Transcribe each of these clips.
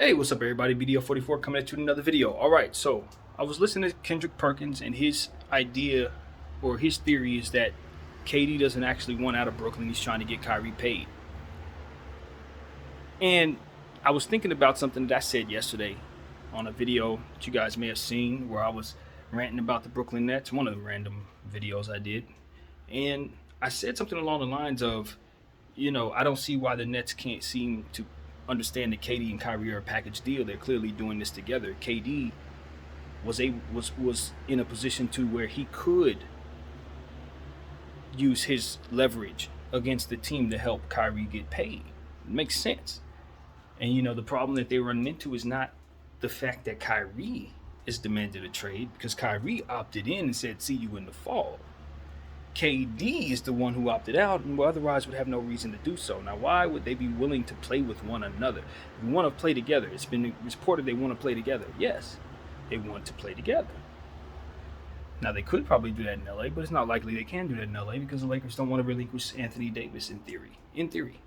Hey, what's up, everybody? BDO44 coming at you with another video. All right, so I was listening to Kendrick Perkins, and his idea or his theory is that KD doesn't actually want out of Brooklyn. He's trying to get Kyrie paid. And I was thinking about something that I said yesterday on a video that you guys may have seen where I was ranting about the Brooklyn Nets, one of the random videos I did. And I said something along the lines of, I don't see why the Nets can't seem to understand that KD and Kyrie are a package deal. They're clearly doing this together. KD was in a position to where he could use his leverage against the team to help Kyrie get paid. It makes sense. And the problem that they're running into is not the fact that Kyrie is demanded a trade, because Kyrie opted in and said, "See you in the fall." KD is the one who opted out and otherwise would have no reason to do so. Now, why would they be willing to play with one another? We want to play together. It's been reported they want to play together. Yes, they want to play together. Now, they could probably do that in LA, but it's not likely they can do that in LA because the Lakers don't want to relinquish Anthony Davis in theory.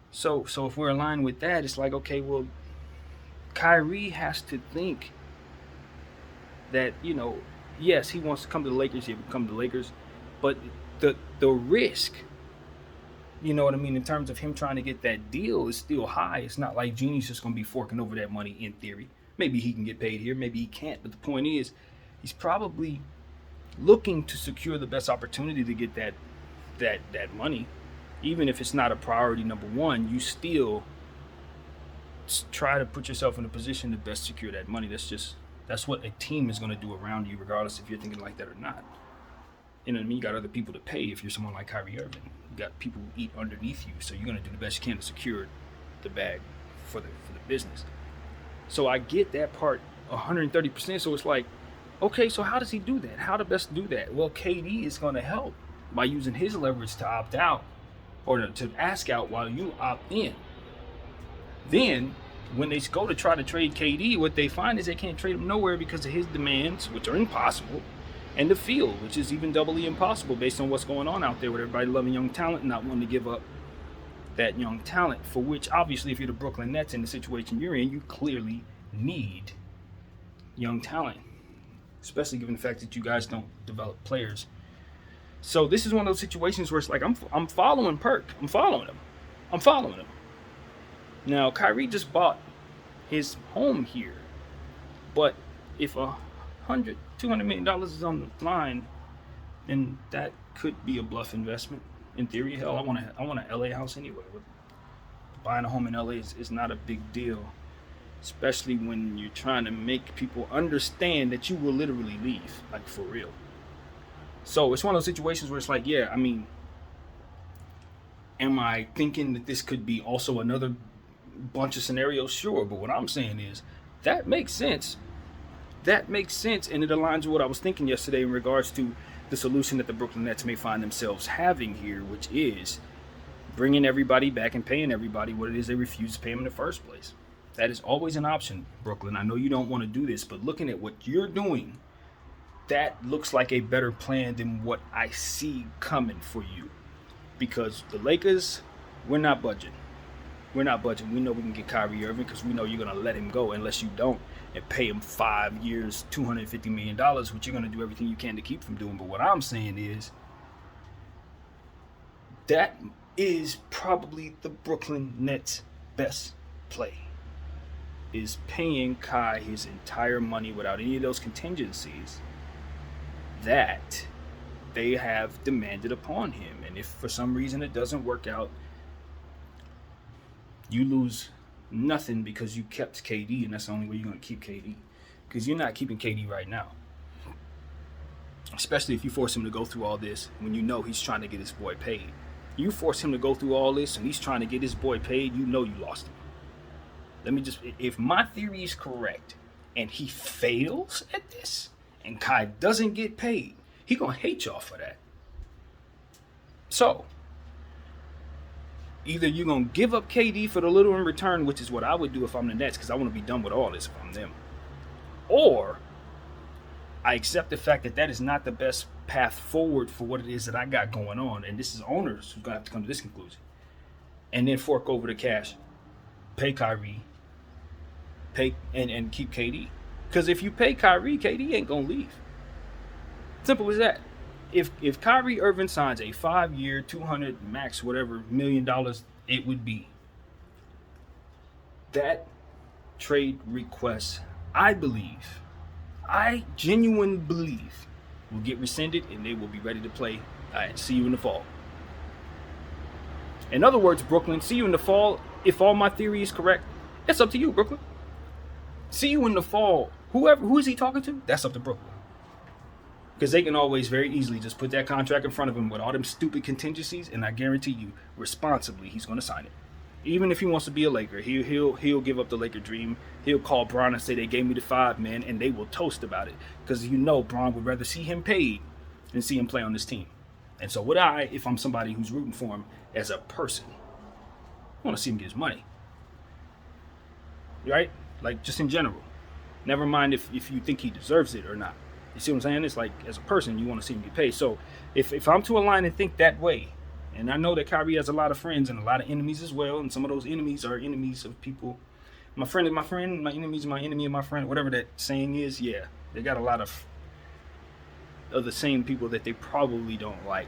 So if we're aligned with that, it's like, okay, well, Kyrie has to think that, yes, he wants to come to the Lakers. He will come to the Lakers, but the risk, in terms of him trying to get that deal is still high. It's not like Genie's just going to be forking over that money in theory. Maybe he can get paid here, maybe he can't. But the point is, he's probably looking to secure the best opportunity to get that money. Even if it's not a priority number one, you still try to put yourself in a position to best secure that money. That's what a team is going to do around you, regardless if you're thinking like that or not. You know what I mean? You got other people to pay if you're someone like Kyrie Irving. You got people who eat underneath you, so you're going to do the best you can to secure the bag for the business. So I get that part 130%. So it's like, okay, so how does he do that? How to best do that? Well, KD is going to help by using his leverage to opt out or to ask out while you opt in. Then, when they go to try to trade KD, what they find is they can't trade him nowhere because of his demands, which are impossible, and the field, which is even doubly impossible based on what's going on out there with everybody loving young talent and not wanting to give up that young talent, for which, obviously, if you're the Brooklyn Nets in the situation you're in, you clearly need young talent, especially given the fact that you guys don't develop players. So this is one of those situations where it's like, I'm following Perk. I'm following him. Now, Kyrie just bought his home here, but if $200 million is on the line, then that could be a bluff investment. In theory, hell, I want an LA house anyway. Buying a home in LA is not a big deal, especially when you're trying to make people understand that you will literally leave, like for real. So it's one of those situations where it's like, yeah, I mean, am I thinking that this could be also another bunch of scenarios? Sure, but what I'm saying is that makes sense, and it aligns with what I was thinking yesterday in regards to the solution that the Brooklyn Nets may find themselves having here, which is bringing everybody back and paying everybody what it is they refuse to pay them in the first place. That is always an option, Brooklyn. I know you don't want to do this, but looking at what you're doing, that looks like a better plan than what I see coming for you, because the Lakers, we're not budging. We know we can get Kyrie Irving because we know you're going to let him go unless you don't and pay him 5 years, $250 million, which you're going to do everything you can to keep from doing. But what I'm saying is that is probably the Brooklyn Nets' best play, is paying Kai his entire money without any of those contingencies that they have demanded upon him. And if for some reason it doesn't work out, you lose nothing because you kept KD, and that's the only way you're going to keep KD, because you're not keeping KD right now, especially if you force him to go through all this when you know he's trying to get his boy paid. You force him to go through all this and he's trying to get his boy paid, you know you lost him. If my theory is correct and he fails at this and Kai doesn't get paid, he gonna hate y'all for that. So either you're going to give up KD for the little in return, which is what I would do if I'm the Nets, because I want to be done with all this if I'm them. Or I accept the fact that is not the best path forward for what it is that I got going on. And this is owners who's going to have to come to this conclusion. And then fork over the cash, pay Kyrie, pay and keep KD. Because if you pay Kyrie, KD ain't gonna leave. Simple as that. If Kyrie Irving signs a 5-year, 200 max, whatever $1 million it would be, that trade request, I genuinely believe, will get rescinded and they will be ready to play. All right, see you in the fall. In other words, Brooklyn, see you in the fall. If all my theory is correct, that's up to you, Brooklyn. See you in the fall. Who is he talking to? That's up to Brooklyn. Because they can always very easily just put that contract in front of him with all them stupid contingencies, and I guarantee you, responsibly, he's going to sign it. Even if he wants to be a Laker, he'll give up the Laker dream. He'll call Bron and say they gave me the 5, man, and they will toast about it. Because Bron would rather see him paid than see him play on this team. And so would I, if I'm somebody who's rooting for him as a person. I want to see him get his money. Right? Like, just in general. Never mind if you think he deserves it or not. You see what I'm saying? It's like, as a person, you want to see him get paid. So if I'm to align and think that way, and I know that Kyrie has a lot of friends and a lot of enemies as well, and some of those enemies are enemies of people. My friend is my friend, my enemy is my enemy of my friend, whatever that saying is. Yeah, they got a lot of the same people that they probably don't like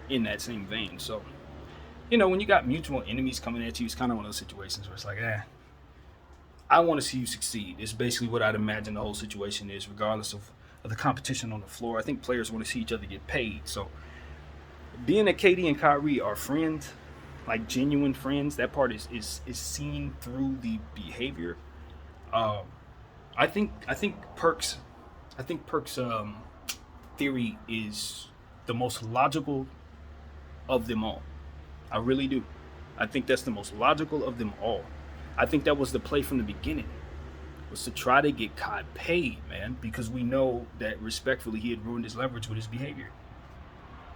in that same vein. So, when you got mutual enemies coming at you, it's kind of one of those situations where it's like, I want to see you succeed. It's basically what I'd imagine the whole situation is, regardless of the competition on the floor. I think players want to see each other get paid. So being that KD and Kyrie are friends, like genuine friends, that part is seen through the behavior. I think Perk's theory is the most logical of them all. I really do. I think that's the most logical of them all. I think that was the play from the beginning, was to try to get Kai paid, man, because we know that respectfully he had ruined his leverage with his behavior.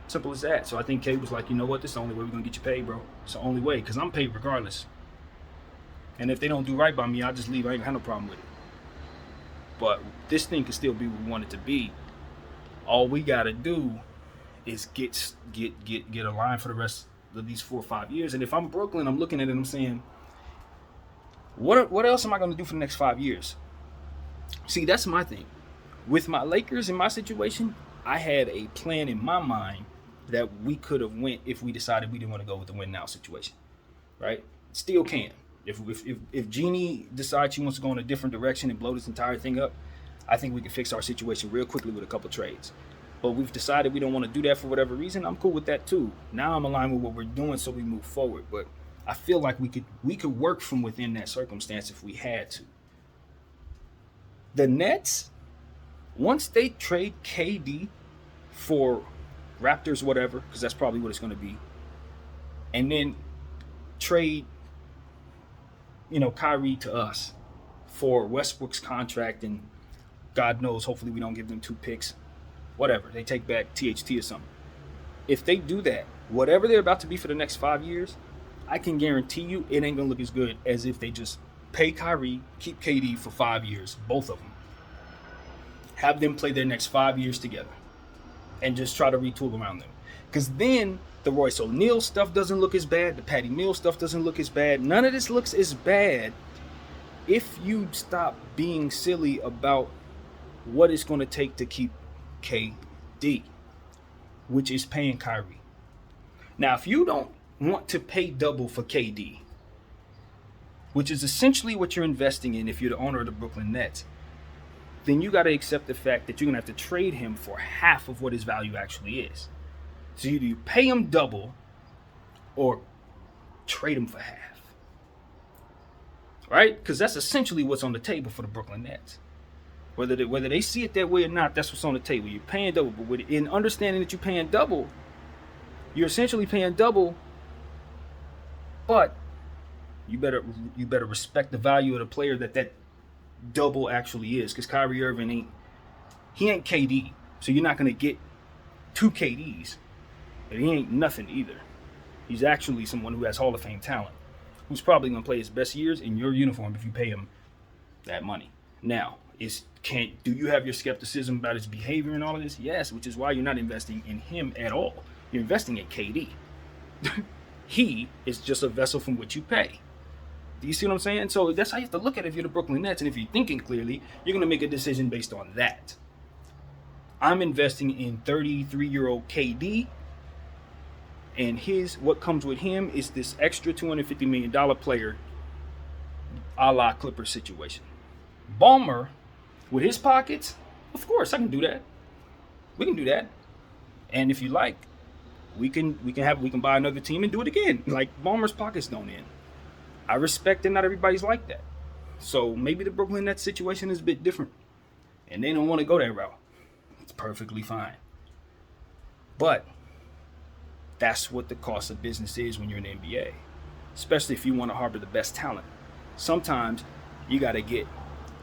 Simple as that. So I think K was like, you know what, this is the only way we're going to get you paid, bro. It's the only way, because I'm paid regardless. And if they don't do right by me, I'll just leave. I ain't got no problem with it. But this thing can still be what we want it to be. All we got to do is get a line for the rest of these 4 or 5 years. And if I'm Brooklyn, I'm looking at it and I'm saying, what else am I going to do for the next 5 years? See, that's my thing. With my Lakers in my situation, I had a plan in my mind that we could have went if we decided we didn't want to go with the win now situation, right? Still can. If Jeannie decides she wants to go in a different direction and blow this entire thing up, I think we can fix our situation real quickly with a couple trades. But we've decided we don't want to do that for whatever reason. I'm cool with that too. Now I'm aligned with what we're doing, so we move forward. But I feel like we could work from within that circumstance if we had to. The Nets, once they trade KD for Raptors, whatever, because that's probably what it's going to be, and then trade, Kyrie to us for Westbrook's contract, and God knows, hopefully we don't give them 2 picks, whatever. They take back THT or something. If they do that, whatever they're about to be for the next 5 years, I can guarantee you it ain't going to look as good as if they just pay Kyrie, keep KD for 5 years, both of them. Have them play their next 5 years together and just try to retool around them. Because then the Royce O'Neal stuff doesn't look as bad. The Patty Mills stuff doesn't look as bad. None of this looks as bad if you stop being silly about what it's going to take to keep KD, which is paying Kyrie. Now, if you don't want to pay double for KD, which is essentially what you're investing in if you're the owner of the Brooklyn Nets, then you got to accept the fact that you're going to have to trade him for half of what his value actually is. So either you pay him double or trade him for half. Right? Because that's essentially what's on the table for the Brooklyn Nets. Whether they see it that way or not, that's what's on the table. You're paying double. But in understanding that you're paying double, you're essentially paying double, but you better respect the value of the player that double actually is. Because Kyrie Irving ain't KD. So you're not going to get 2 KDs. But he ain't nothing either. He's actually someone who has Hall of Fame talent, who's probably going to play his best years in your uniform if you pay him that money. Now, do you have your skepticism about his behavior and all of this? Yes, which is why you're not investing in him at all. You're investing in KD. He is just a vessel from which you pay. Do you see what I'm saying? So that's how you have to look at it if you're the Brooklyn Nets. And if you're thinking clearly, you're going to make a decision based on that. I'm investing in 33-year-old KD, and what comes with him is this extra $250 million player, a la Clippers situation. Ballmer, with his pockets, of course I can do that. We can do that, and if you like, we can buy another team and do it again. Like, Ballmer's pockets don't end. I respect that not everybody's like that. So maybe the Brooklyn Nets situation is a bit different, and they don't want to go that route. It's perfectly fine. But that's what the cost of business is when you're in the NBA, especially if you want to harbor the best talent. Sometimes you got to get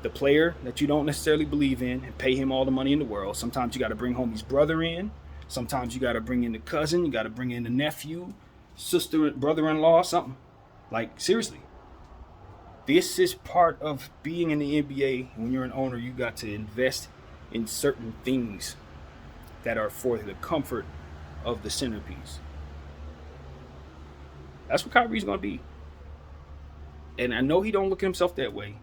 the player that you don't necessarily believe in and pay him all the money in the world. Sometimes you got to bring home his brother in. Sometimes you got to bring in the cousin. You got to bring in the nephew, sister, brother-in-law, something. Like, seriously. This is part of being in the NBA. When you're an owner, you got to invest in certain things that are for the comfort of the centerpiece. That's what Kyrie's going to be. And I know he don't look at himself that way,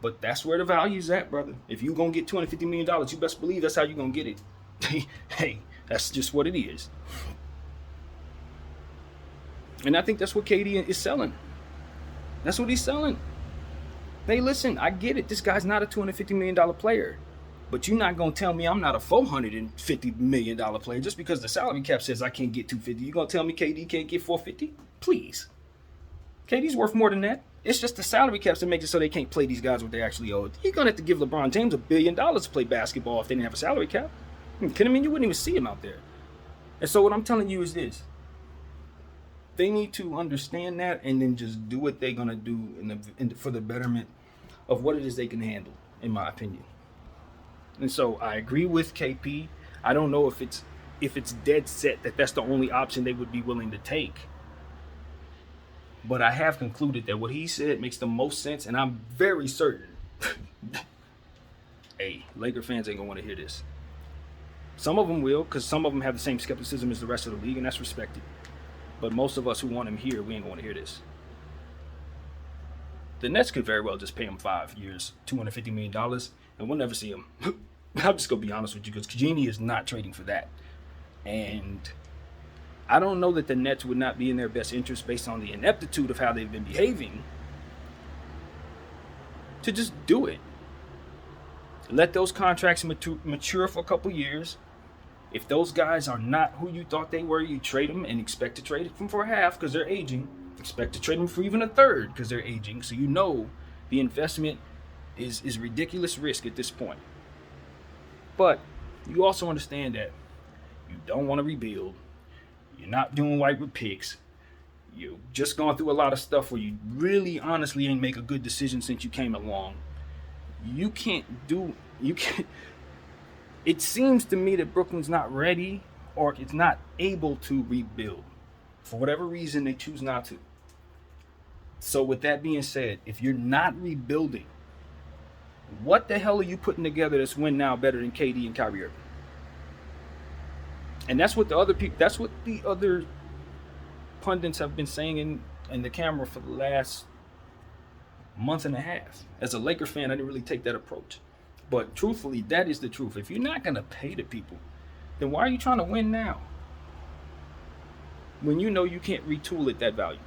but that's where the value's at, brother. If you're going to get $250 million, you best believe that's how you're going to get it. Hey, that's just what it is. And I think that's what KD is selling. That's what he's selling. Hey, listen, I get it. This guy's not a $250 million player. But you're not going to tell me I'm not a $450 million player just because the salary cap says I can't get $250. You going to tell me KD can't get $450? Please. KD's worth more than that. It's just the salary caps that makes it so they can't play these guys what they actually owe. You're going to have to give LeBron James $1 billion to play basketball if they didn't have a salary cap. You kidding me? You wouldn't even see him out there. And so what I'm telling you is this. They need to understand that and then just do what they're going to do for the betterment of what it is they can handle, in my opinion. And so I agree with KP. I don't know if it's dead set that that's the only option they would be willing to take. But I have concluded that what he said makes the most sense, and I'm very certain. Hey, Laker fans ain't gonna want to hear this. Some of them will, because some of them have the same skepticism as the rest of the league, and that's respected. But most of us who want him here, we ain't gonna want to hear this. The Nets could very well just pay him 5 years, $250 million, and we'll never see him. I'm just going to be honest with you, because Genie is not trading for that. And I don't know that the Nets would not be in their best interest based on the ineptitude of how they've been behaving to just do it. Let those contracts mature for a couple years. If those guys are not who you thought they were, you trade them and expect to trade them for a half because they're aging. Expect to trade them for even a third because they're aging. So you know the investment is ridiculous risk at this point. But you also understand that you don't want to rebuild. You're not doing right with picks. You've just gone through a lot of stuff where you really honestly ain't make a good decision since you came along. It seems to me that Brooklyn's not ready or it's not able to rebuild. For whatever reason, they choose not to. So with that being said, if you're not rebuilding, what the hell are you putting together that's win now better than KD and Kyrie Irving? And that's what the other pundits have been saying in the camera for the last month and a half. As a Laker fan, I didn't really take that approach. But truthfully, that is the truth. If you're not going to pay the people, then why are you trying to win now? When you know you can't retool at that value.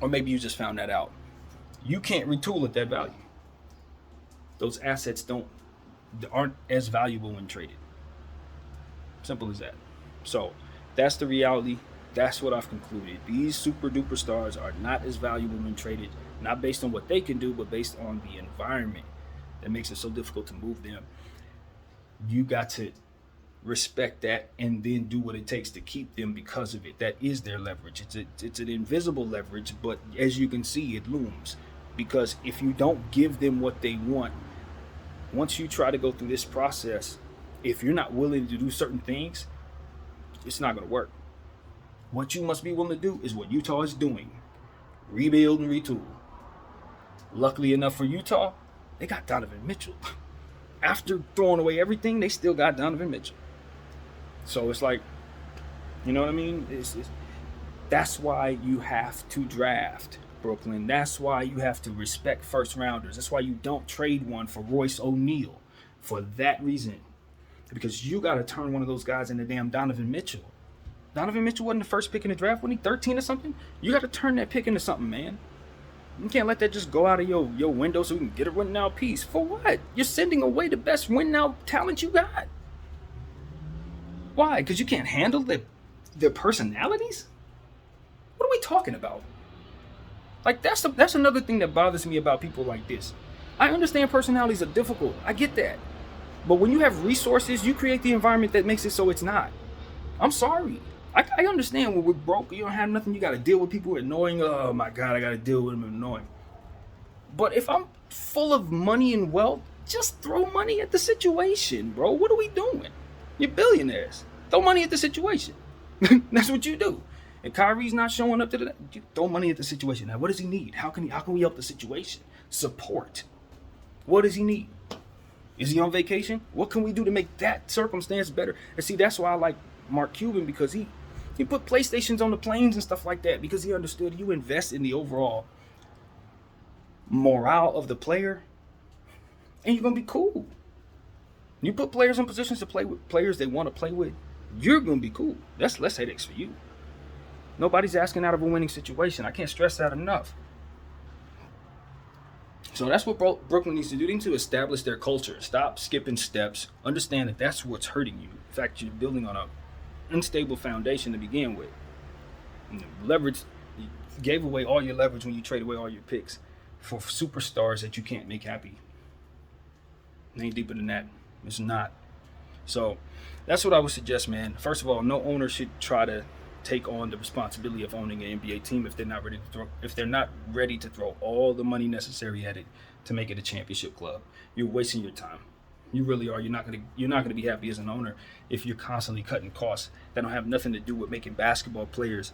Or maybe you just found that out. You can't retool at that value. Those assets aren't as valuable when traded. Simple as that. So that's the reality. That's what I've concluded. These super duper stars are not as valuable when traded, not based on what they can do, but based on the environment that makes it so difficult to move them. You got to respect that and then do what it takes to keep them because of it. That is their leverage. It's an invisible leverage, but as you can see, it looms. Because if you don't give them what they want, once you try to go through this process, if you're not willing to do certain things, it's not going to work. What you must be willing to do is what Utah is doing. Rebuild and retool. Luckily enough for Utah, they got Donovan Mitchell. After throwing away everything, they still got Donovan Mitchell. So it's like, you know what I mean? That's why you have to draft, Brooklyn. That's why you have to respect first rounders. That's why you don't trade one for Royce O'Neal. For that reason. Because you got to turn one of those guys into damn Donovan Mitchell. Donovan Mitchell wasn't the first pick in the draft, wasn't he? 13 or something? You got to turn that pick into something, man. You can't let that just go out of your window so we can get a win now piece. For what? You're sending away the best win now talent you got. Why? Because you can't handle their personalities? What are we talking about? Like, that's another thing that bothers me about people like this. I understand personalities are difficult. I get that. But when you have resources, you create the environment that makes it so it's not. I'm sorry. I understand when we're broke, you don't have nothing, you got to deal with people who are annoying. Oh my God, I got to deal with them annoying. But if I'm full of money and wealth, just throw money at the situation, bro. What are we doing? You're billionaires. Throw money at the situation. That's what you do. And Kyrie's not showing up to the, you throw money at the situation. Now, what does he need? How can we help the situation? Support. What does he need? Is he on vacation? What can we do to make that circumstance better? And see, that's why I like Mark Cuban, because he put PlayStations on the planes and stuff like that, because he understood you invest in the overall morale of the player and you're going to be cool. You put players in positions to play with players they want to play with, you're going to be cool. That's less headaches for you. Nobody's asking out of a winning situation. I can't stress that enough. So that's what Brooklyn needs to do. They need to establish their culture. Stop skipping steps. Understand that that's what's hurting you. In fact, you're building on a unstable foundation to begin with. Leverage, you gave away all your leverage when you trade away all your picks for superstars that you can't make happy. It ain't deeper than that. It's not. So that's what I would suggest, man. First of all, no owner should try to take on the responsibility of owning an NBA team if they're not ready to throw all the money necessary at it to make it a championship club. You're wasting your time. You really are. You're not gonna be happy as an owner if you're constantly cutting costs that don't have nothing to do with making basketball players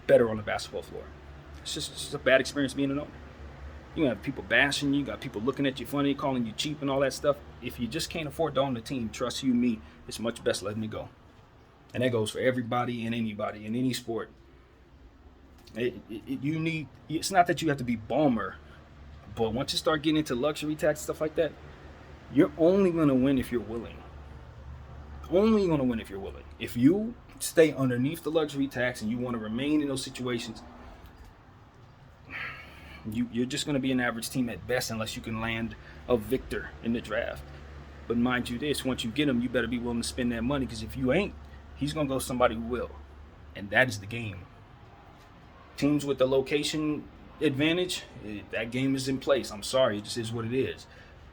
better on the basketball floor. It's just a bad experience being an owner. You have people bashing you, got people looking at you funny, calling you cheap and all that stuff. If you just can't afford to own the team, trust you me, it's much best letting it go. And that goes for everybody and anybody in any sport. It's not that you have to be Ballmer, but once you start getting into luxury tax, stuff like that, you're only going to win if you're willing. Only going to win if you're willing. If you stay underneath the luxury tax and you want to remain in those situations, you're just going to be an average team at best unless you can land a victor in the draft. But mind you this, once you get him, you better be willing to spend that money, because if you ain't, he's going to go somebody who will. And that is the game. Teams with the location advantage, that game is in place. I'm sorry, it just is what it is.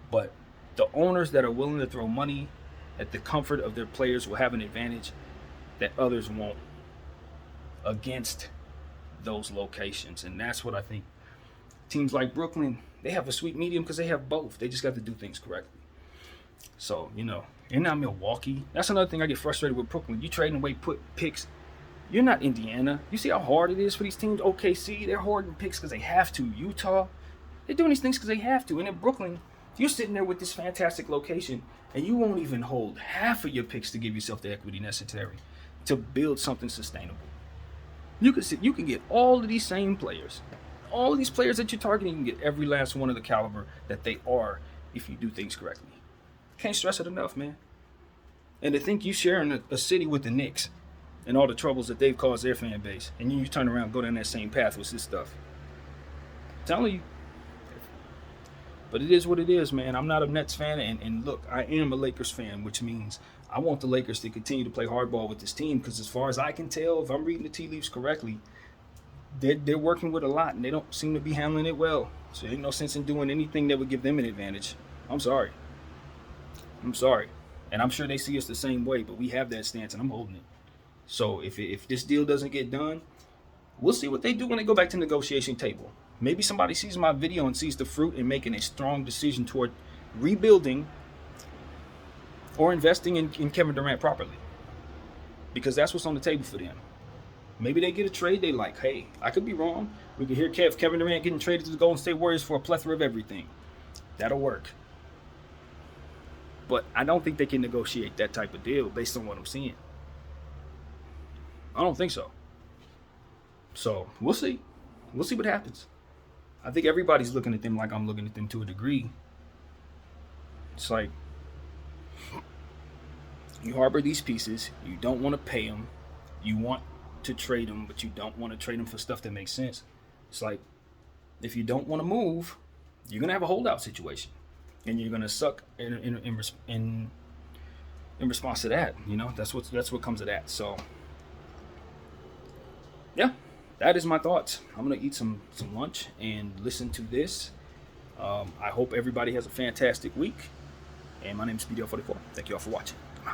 But the owners that are willing to throw money at the comfort of their players will have an advantage that others won't against those locations. And that's what I think. Teams like Brooklyn, they have a sweet medium because they have both. They just got to do things correctly. So, you're not Milwaukee. That's another thing I get frustrated with Brooklyn. You trading away picks. You're not Indiana. You see how hard it is for these teams? OKC, they're hoarding picks because they have to. Utah, they're doing these things because they have to. And in Brooklyn, you're sitting there with this fantastic location, and you won't even hold half of your picks to give yourself the equity necessary to build something sustainable. You can get all of these same players. All of these players that you're targeting, you can get every last one of the caliber that they are if you do things correctly. Can't stress it enough, man. And to think you sharing a city with the Knicks and all the troubles that they've caused their fan base, and you turn around and go down that same path with this stuff. I'm telling you. But it is what it is, man. I'm not a Nets fan, and look, I am a Lakers fan, which means I want the Lakers to continue to play hardball with this team, because as far as I can tell, if I'm reading the tea leaves correctly, they're working with a lot, and they don't seem to be handling it well. So there ain't no sense in doing anything that would give them an advantage. I'm sorry. And I'm sure they see us the same way, but we have that stance, and I'm holding it. So if this deal doesn't get done, we'll see what they do when they go back to the negotiation table. Maybe somebody sees my video and sees the fruit in making a strong decision toward rebuilding or investing in Kevin Durant properly, because that's what's on the table for them. Maybe they get a trade they like. Hey, I could be wrong. We could hear Kevin Durant getting traded to the Golden State Warriors for a plethora of everything. That'll work. But I don't think they can negotiate that type of deal based on what I'm seeing. I don't think so. So we'll see. We'll see what happens. I think everybody's looking at them like I'm looking at them to a degree. It's like you harbor these pieces, you don't want to pay them, you want to trade them, but you don't want to trade them for stuff that makes sense. It's like if you don't want to move, you're gonna have a holdout situation, and you're gonna suck in response to that. That's what comes to that. So yeah, that is my thoughts. I'm gonna eat some lunch and listen to this. I hope everybody has a fantastic week. And my name is BDL44. Thank you all for watching.